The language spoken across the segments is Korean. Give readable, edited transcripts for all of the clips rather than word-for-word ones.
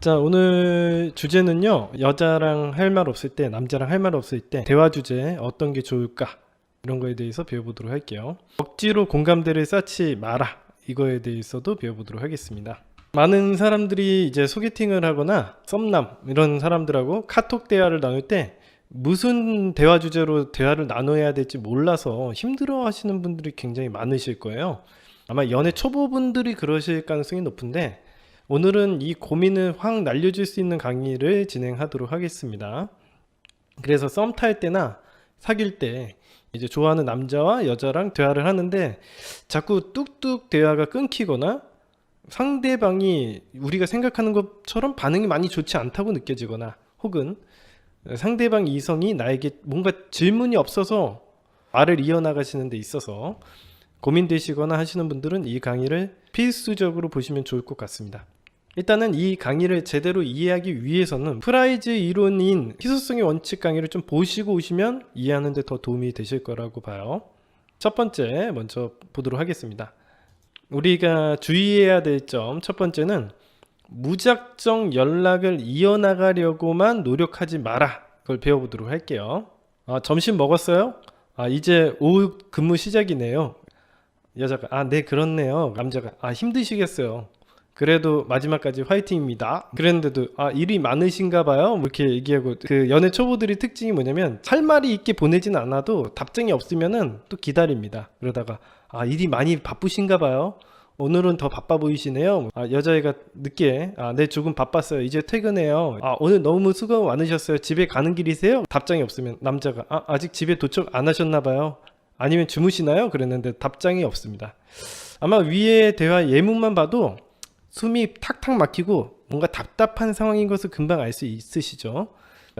자, 오늘 주제는요, 여자랑 할 말 없을 때, 남자랑 할 말 없을 때 대화 주제 어떤 게 좋을까, 이런 거에 대해서 배워보도록 할게요. 억지로 공감대를 쌓지 마라, 이거에 대해서도 배워보도록 하겠습니다. 많은 사람들이 이제 소개팅을 하거나 썸남 이런 사람들하고 카톡 대화를 나눌 때 무슨 대화 주제로 대화를 나눠야 될지 몰라서 힘들어 하시는 분들이 굉장히 많으실 거예요. 아마 연애 초보분들이 그러실 가능성이 높은데, 오늘은 이 고민을 확 날려줄 수 있는 강의를 진행하도록 하겠습니다. 그래서 썸 탈 때나 사귈 때 이제 좋아하는 남자와 여자랑 대화를 하는데 자꾸 뚝뚝 대화가 끊기거나 상대방이 우리가 생각하는 것처럼 반응이 많이 좋지 않다고 느껴지거나, 혹은 상대방 이성이 나에게 뭔가 질문이 없어서 말을 이어나가시는 데 있어서 고민되시거나 하시는 분들은 이 강의를 필수적으로 보시면 좋을 것 같습니다. 일단은 이 강의를 제대로 이해하기 위해서는 프라이즈 이론인 희소성의 원칙 강의를 좀 보시고 오시면 이해하는 데 더 도움이 되실 거라고 봐요. 첫 번째 먼저 보도록 하겠습니다. 우리가 주의해야 될 점 첫 번째는 무작정 연락을 이어나가려고만 노력하지 마라, 그걸 배워보도록 할게요. 점심 먹었어요? 이제 오후 근무 시작이네요. 여자가 네 그렇네요. 남자가 힘드시겠어요. 그래도 마지막까지 화이팅입니다. 그랬는데도 일이 많으신가 봐요, 이렇게 얘기하고. 그 연애 초보들의 특징이 뭐냐면 할 말이 있게 보내진 않아도 답장이 없으면은 또 기다립니다. 그러다가 일이 많이 바쁘신가 봐요. 오늘은 더 바빠 보이시네요. 여자애가 늦게 네 조금 바빴어요. 이제 퇴근해요. 오늘 너무 수고 많으셨어요. 집에 가는 길이세요? 답장이 없으면 남자가 아직 집에 도착 안 하셨나 봐요. 아니면 주무시나요? 그랬는데 답장이 없습니다. 아마 위의 대화 예문만 봐도 숨이 탁탁 막히고 뭔가 답답한 상황인 것을 금방 알 수 있으시죠?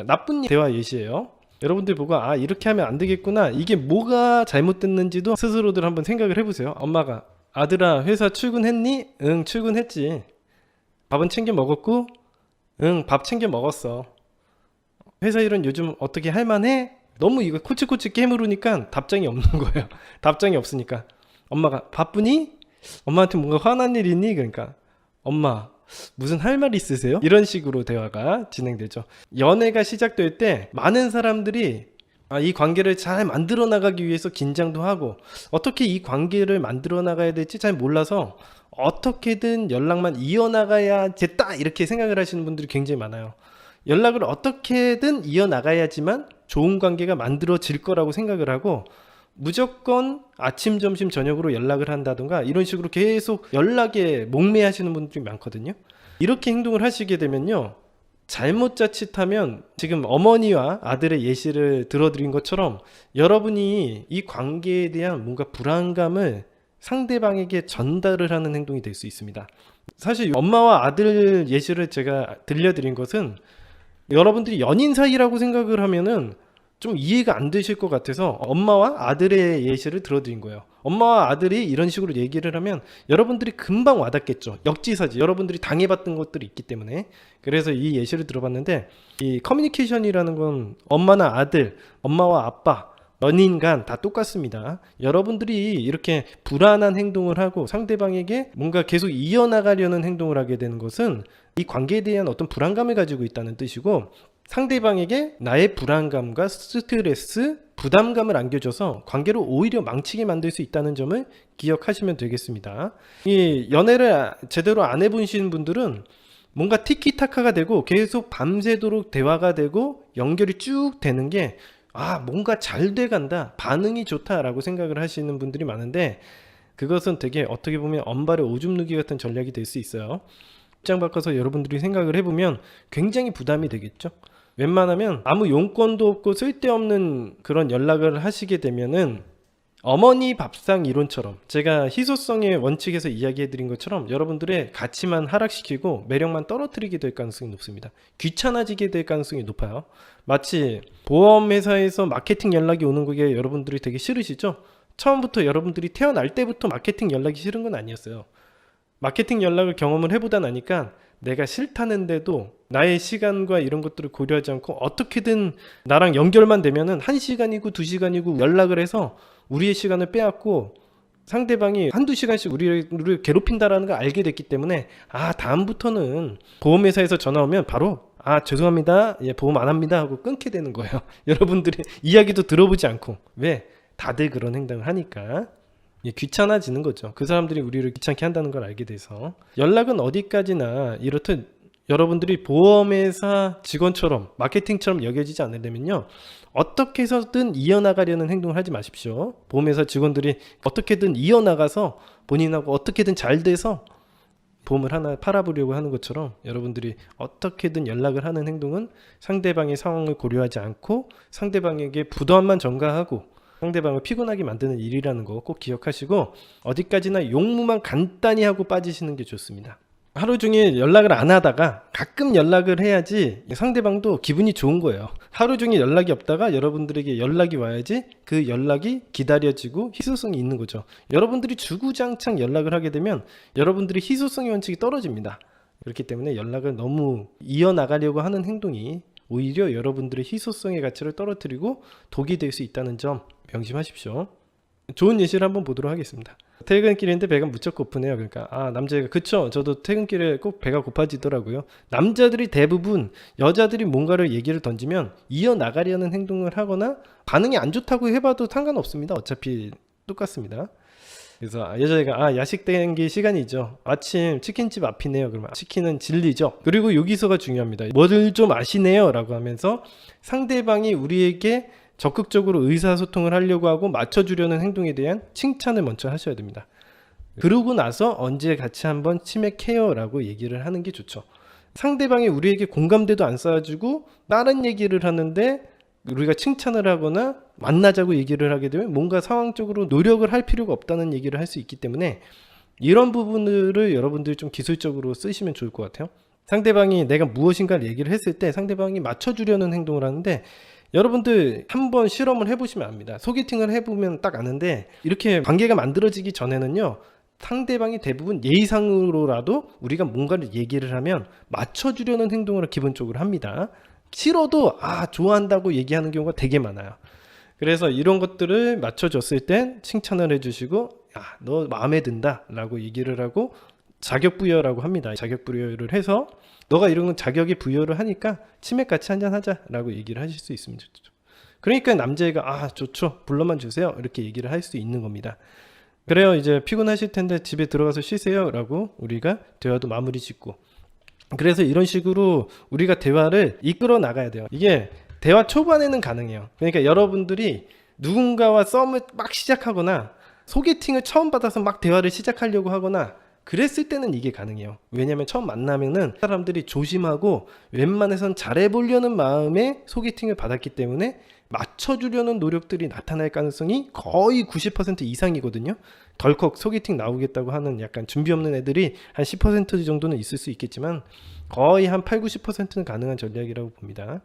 나쁜 대화 예시예요. 여러분들 보고 이렇게 하면 안 되겠구나, 이게 뭐가 잘못됐는지도 스스로들 한번 생각을 해보세요. 엄마가 아들아 회사 출근했니? 응 출근했지. 밥은 챙겨 먹었고? 응 밥 챙겨 먹었어. 회사 일은 요즘 어떻게 할만해? 너무 이거 코치코치 깨물으니까 답장이 없는 거예요. 답장이 없으니까 엄마가 바쁘니? 엄마한테 뭔가 화난 일 있니? 그러니까 엄마 무슨 할 말 있으세요? 이런 식으로 대화가 진행되죠. 연애가 시작될 때 많은 사람들이 이 관계를 잘 만들어 나가기 위해서 긴장도 하고, 어떻게 이 관계를 만들어 나가야 될지 잘 몰라서 어떻게든 연락만 이어나가야겠다, 이렇게 생각을 하시는 분들이 굉장히 많아요. 연락을 어떻게든 이어나가야지만 좋은 관계가 만들어질 거라고 생각을 하고, 무조건 아침, 점심, 저녁으로 연락을 한다던가 이런 식으로 계속 연락에 목매하시는 분들이 많거든요. 이렇게 행동을 하시게 되면요, 잘못 자칫하면 지금 어머니와 아들의 예시를 들어드린 것처럼 여러분이 이 관계에 대한 뭔가 불안감을 상대방에게 전달을 하는 행동이 될 수 있습니다. 사실 엄마와 아들 예시를 제가 들려드린 것은 여러분들이 연인 사이라고 생각을 하면은 좀 이해가 안 되실 것 같아서 엄마와 아들의 예시를 들어드린 거예요. 엄마와 아들이 이런 식으로 얘기를 하면 여러분들이 금방 와닿겠죠. 역지사지, 여러분들이 당해봤던 것들이 있기 때문에. 그래서 이 예시를 들어봤는데, 이 커뮤니케이션이라는 건 엄마나 아들, 엄마와 아빠, 연인 간 다 똑같습니다. 여러분들이 이렇게 불안한 행동을 하고 상대방에게 뭔가 계속 이어나가려는 행동을 하게 되는 것은 이 관계에 대한 어떤 불안감을 가지고 있다는 뜻이고, 상대방에게 나의 불안감과 스트레스, 부담감을 안겨줘서 관계를 오히려 망치게 만들 수 있다는 점을 기억하시면 되겠습니다. 이 연애를 제대로 안 해보시는 분들은 뭔가 티키타카가 되고 계속 밤새도록 대화가 되고 연결이 쭉 되는 게 뭔가 잘 돼간다, 반응이 좋다라고 생각을 하시는 분들이 많은데, 그것은 되게 어떻게 보면 엄발의 오줌 누기 같은 전략이 될 수 있어요. 입장 바꿔서 여러분들이 생각을 해보면 굉장히 부담이 되겠죠. 웬만하면 아무 용건도 없고 쓸데없는 그런 연락을 하시게 되면은 어머니 밥상 이론처럼, 제가 희소성의 원칙에서 이야기해드린 것처럼 여러분들의 가치만 하락시키고 매력만 떨어뜨리게 될 가능성이 높습니다. 귀찮아지게 될 가능성이 높아요. 마치 보험회사에서 마케팅 연락이 오는 게 여러분들이 되게 싫으시죠? 처음부터 여러분들이 태어날 때부터 마케팅 연락이 싫은 건 아니었어요. 마케팅 연락을 경험을 해보다 나니까 내가 싫다는데도 나의 시간과 이런 것들을 고려하지 않고 어떻게든 나랑 연결만 되면은 1시간이고 2시간이고 연락을 해서 우리의 시간을 빼앗고 상대방이 한두 시간씩 우리를 괴롭힌다라는 걸 알게 됐기 때문에 다음부터는 보험회사에서 전화 오면 바로 죄송합니다. 예, 보험 안 합니다 하고 끊게 되는 거예요. 여러분들이 이야기도 들어보지 않고. 왜? 다들 그런 행동을 하니까. 귀찮아지는 거죠. 그 사람들이 우리를 귀찮게 한다는 걸 알게 돼서. 연락은 어디까지나 이렇듯 여러분들이 보험회사 직원처럼 마케팅처럼 여겨지지 않으려면요, 어떻게 해서든 이어나가려는 행동을 하지 마십시오. 보험회사 직원들이 어떻게든 이어나가서 본인하고 어떻게든 잘 돼서 보험을 하나 팔아보려고 하는 것처럼 여러분들이 어떻게든 연락을 하는 행동은 상대방의 상황을 고려하지 않고 상대방에게 부담만 전가하고 상대방을 피곤하게 만드는 일이라는 거 꼭 기억하시고, 어디까지나 용무만 간단히 하고 빠지시는 게 좋습니다. 하루 종일 연락을 안 하다가 가끔 연락을 해야지 상대방도 기분이 좋은 거예요. 하루 종일 연락이 없다가 여러분들에게 연락이 와야지 그 연락이 기다려지고 희소성이 있는 거죠. 여러분들이 주구장창 연락을 하게 되면 여러분들의 희소성의 원칙이 떨어집니다. 그렇기 때문에 연락을 너무 이어나가려고 하는 행동이 오히려 여러분들의 희소성의 가치를 떨어뜨리고 독이 될 수 있다는 점 명심하십시오. 좋은 예시를 한번 보도록 하겠습니다. 퇴근길인데 배가 무척 고프네요. 그러니까 남자애가 그쵸, 저도 퇴근길에 꼭 배가 고파지더라고요. 남자들이 대부분 여자들이 뭔가를 얘기를 던지면 이어나가려는 행동을 하거나 반응이 안 좋다고 해봐도 상관없습니다. 어차피 똑같습니다. 그래서 여자애가 야식 땡길 시간이죠. 마침 치킨집 앞이네요. 그러면 치킨은 진리죠. 그리고 여기서가 중요합니다. 뭐를 좀 아시네요 라고 하면서 상대방이 우리에게 적극적으로 의사소통을 하려고 하고 맞춰주려는 행동에 대한 칭찬을 먼저 하셔야 됩니다. 그러고 나서 언제 같이 한번 치맥해요 라고 얘기를 하는 게 좋죠. 상대방이 우리에게 공감대도 안 쌓아주고 다른 얘기를 하는데 우리가 칭찬을 하거나 만나자고 얘기를 하게 되면 뭔가 상황적으로 노력을 할 필요가 없다는 얘기를 할 수 있기 때문에 이런 부분들을 여러분들이 좀 기술적으로 쓰시면 좋을 것 같아요. 상대방이 내가 무엇인가를 얘기를 했을 때 상대방이 맞춰주려는 행동을 하는데, 여러분들 한번 실험을 해보시면 압니다. 소개팅을 해보면 딱 아는데, 이렇게 관계가 만들어지기 전에는요, 상대방이 대부분 예의상으로라도 우리가 뭔가를 얘기를 하면 맞춰주려는 행동을 기본적으로 합니다. 싫어도 좋아한다고 얘기하는 경우가 되게 많아요. 그래서 이런 것들을 맞춰줬을 땐 칭찬을 해주시고 너 마음에 든다 라고 얘기를 하고 자격 부여라고 합니다. 자격 부여를 해서 너가 이런 건 자격이 부여를 하니까 치맥 같이 한잔 하자 라고 얘기를 하실 수 있으면 좋죠. 그러니까 남자애가 좋죠, 불러만 주세요 이렇게 얘기를 할 수 있는 겁니다. 그래요, 이제 피곤하실 텐데 집에 들어가서 쉬세요 라고 우리가 대화도 마무리 짓고, 그래서 이런 식으로 우리가 대화를 이끌어 나가야 돼요. 이게 대화 초반에는 가능해요. 그러니까 여러분들이 누군가와 썸을 막 시작하거나 소개팅을 처음 받아서 막 대화를 시작하려고 하거나 그랬을 때는 이게 가능해요. 왜냐면 처음 만나면은 사람들이 조심하고 웬만해선 잘해보려는 마음에 소개팅을 받았기 때문에 맞춰주려는 노력들이 나타날 가능성이 거의 90% 이상이거든요. 덜컥 소개팅 나오겠다고 하는 약간 준비 없는 애들이 한 10% 정도는 있을 수 있겠지만 거의 한 8, 90%는 가능한 전략이라고 봅니다.